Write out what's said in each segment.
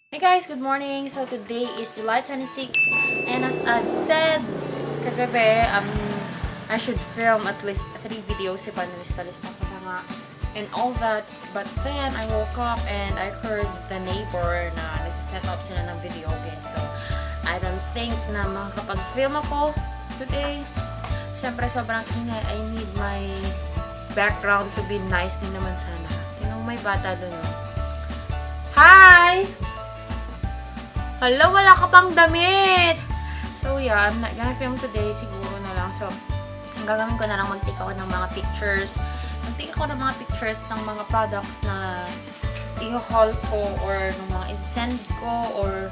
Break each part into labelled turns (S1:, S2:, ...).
S1: Hey guys, good morning. So today is July 26 and as I've said kagabi, I should film at least 3 videos si panalista-lista ko na nga and all that. But then I woke up and I heard the neighbor na nag-set up sila ng video game. So I don't think na makakapag-film ako today. Siyempre sobrang ingay. I need my background to be nice din naman sana. May bata dun. Hi! Hala, wala ka pang damit! So, yeah, I'm not gonna film today. Siguro na lang. So, ang gagawin ko na lang, mag-take ako ng mga pictures. Mag-take ako ng mga pictures ng mga products na i-haul ko or ng mga i-send ko or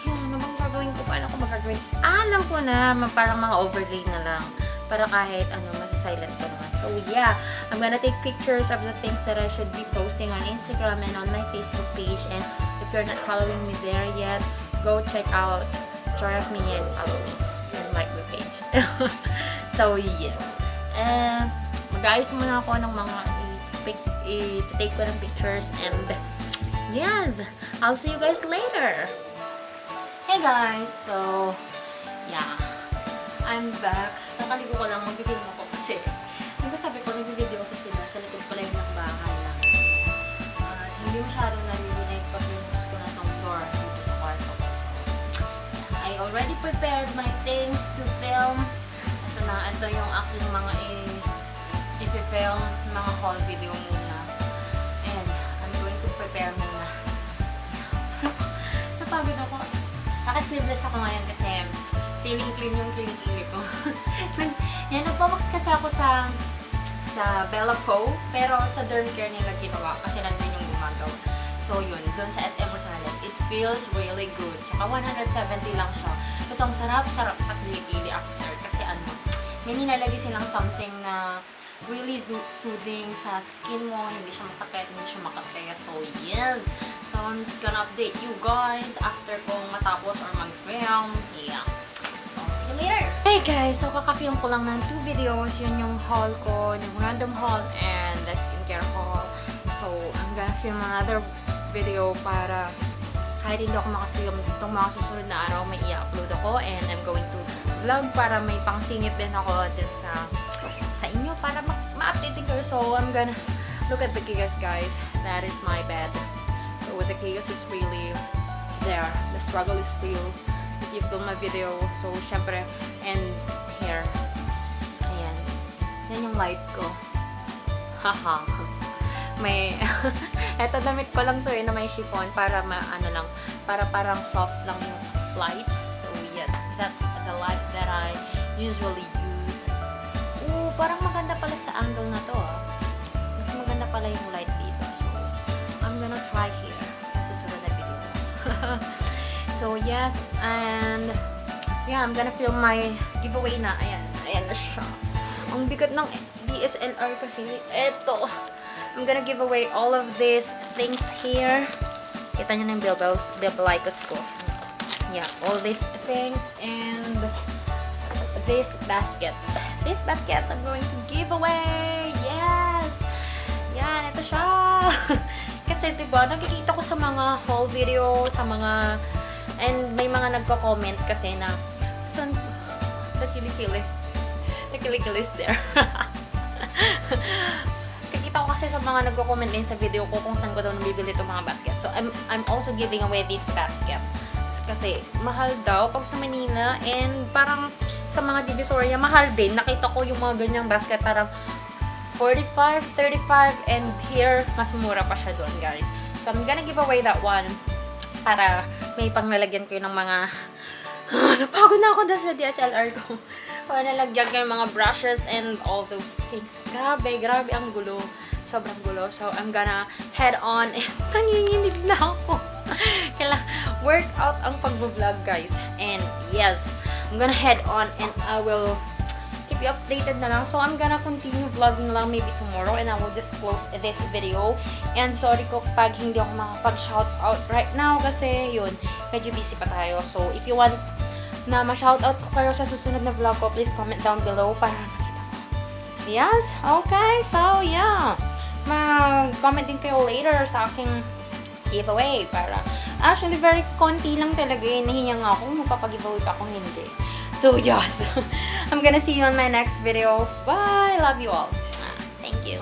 S1: ano bang gagawin ko? Paano ko magagawin? Alam ko na, parang mga overlay na lang. Para kahit masa-silent ko naman. So, yeah, I'm gonna take pictures of the things that I should be posting on Instagram and on my Facebook page. And if you're not following me there yet, go check out JoyOfMia and follow me and like my page. So, yeah. Mag-ayos muna ako ng mga i-take ko ng pictures and yes, I'll see you guys later. Hey guys, so yeah, I'm back. Nakaligo ko lang, mag-film ako kasi diba sabi ko, nag-video ko sila sa likod pala yung ng bahay lang. At hindi masyadong narinig pag linus ko na tong door dito sa kwarto ko. So, yeah, I already prepared my things to film. Ito na, ito yung aking mga i-film, mga haul video muna. And I'm going to prepare muna. Napagod ako. Naka-sleeveless ako ngayon kasi feeling clean yung kilikili ko. Yan, nagpawax kasi ako sa Bella Po, pero sa derm care nila ginawa kasi nandun yung gumagawa. So yun, dun sa SM Rosales, it feels really good. Tsaka 170 lang siya. Tapos ang sarap-sarap sa kilikili after kasi may nilalagay silang something na really soothing sa skin mo, hindi siya masakit, hindi siya makate. So yes, so I'm just gonna update you guys after kong matapos or mag-film. Yeah. Later. Hey guys, so kaka-film ko lang ng 2 videos. Yun yung haul ko, yung random haul and the skincare haul. So, I'm gonna film another video para kahit hindi ako maka-film itong mga susunod na araw, may i-upload ako and I'm going to vlog para may pangsingit din ako din sa inyo para ma-update din kayo. So, I'm gonna look at the chaos guys. That is my bed. So, the chaos is really there. The struggle is real. You film my video. So, syempre, and here. Ayan. Yan yung light ko. Haha. May, eto damit ko lang to na may chiffon para para parang soft lang yung light. So, yes, that's the light that I usually use. Ooh, parang maganda pala sa angle na to, Mas maganda pala yung light dito. So, I'm gonna try here sa susunod na video. So, yes, and yeah, I'm gonna film my giveaway na. Ayan na siya. Ang bigat ng DSLR kasi. Eto. I'm gonna give away all of these things here. Kita nyo na yung bilbalikos ko. Yeah, all these things and these baskets. These baskets I'm going to give away. Yes! Yan, ito siya. Kasi diba, nakikita ko sa mga haul video, sa mga and may mga nagko-comment kasi na saan the kilikili is there. Nakikita ko kasi sa mga nagko-comment din sa video ko kung saan ko daw nabibili itong mga basket. So I'm also giving away this basket. Kasi mahal daw pag sa Manila and parang sa mga Divisoria mahal din. Nakita ko yung mga ganyang basket parang 45, 35 and here mas mura pa siya doon guys. So I'm gonna give away that one para may panglalagyan kayo ng mga napagod na ako dahil sa DSLR ko. Para nalagyan kayo ng mga brushes and all those things. Grabe ang gulo. Sobrang gulo. So, I'm gonna head on and nanginginig na ako. Kailangan workout ang pag-vlog guys. And yes, I'm gonna head on and I will keep you updated na lang. So, I'm gonna continue vlogging lang maybe tomorrow and I will just close this video. And sorry ko pag hindi ako makapag-shoutout right now kasi yun, medyo busy pa tayo. So, if you want na ma-shoutout ko kayo sa susunod na vlog ko, please comment down below para nakita ko. Yes? Okay. So, yeah. Mag-comment din kayo later sa aking giveaway para actually very konti lang talaga hinihinga nga ako magpapag-giveaway pa kung hindi. So yes, I'm gonna see you on my next video. Bye! Love you all. Thank you.